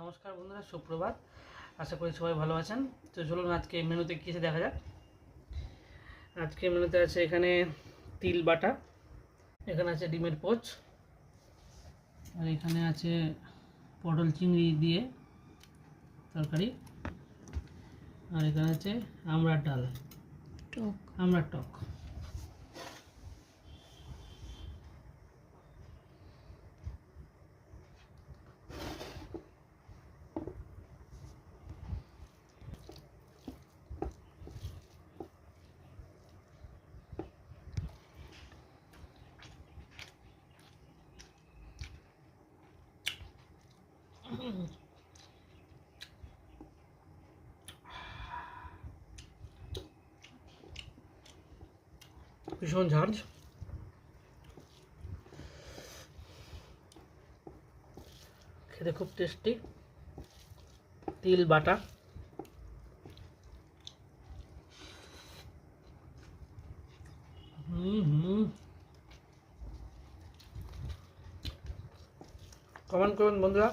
নমস্কার বন্ধুরা, সুপ্রভাত। আশা করি সবাই ভালো আছেন। তো চলুন আজকে মেনুতে কী আছে দেখা যাক। আজকে মেনুতে আছে এখানে তিল বাটা, এখানে আছে ডিমের পোচ, আর এখানে আছে পটল চিংড়ি দিয়ে তরকারি, আর এখানে আছে আমড়ার ডাল, আমড়ার টক। ভীষণ ঝাঁঝ, খেতে খুব টেস্টি। তিল বাটা, কমেন্ট করুন বন্ধুরা,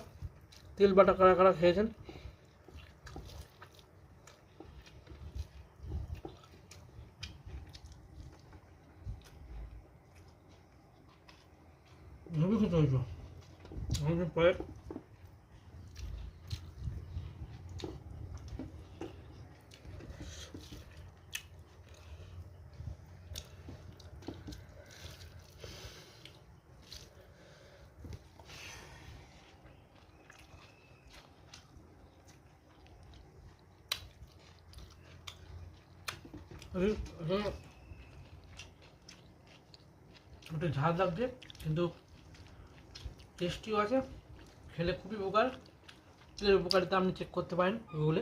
তিল বাটা কারা কারা খেয়েছেন। খুবই খেতে হয়েছে অনেকদিন পরে। একটু ঝাল লাগছে কিন্তু টেস্টিও আছে, খেলে খুবই উপকার। এর উপকারিতা আপনি চেক করতে পারেন গুগলে।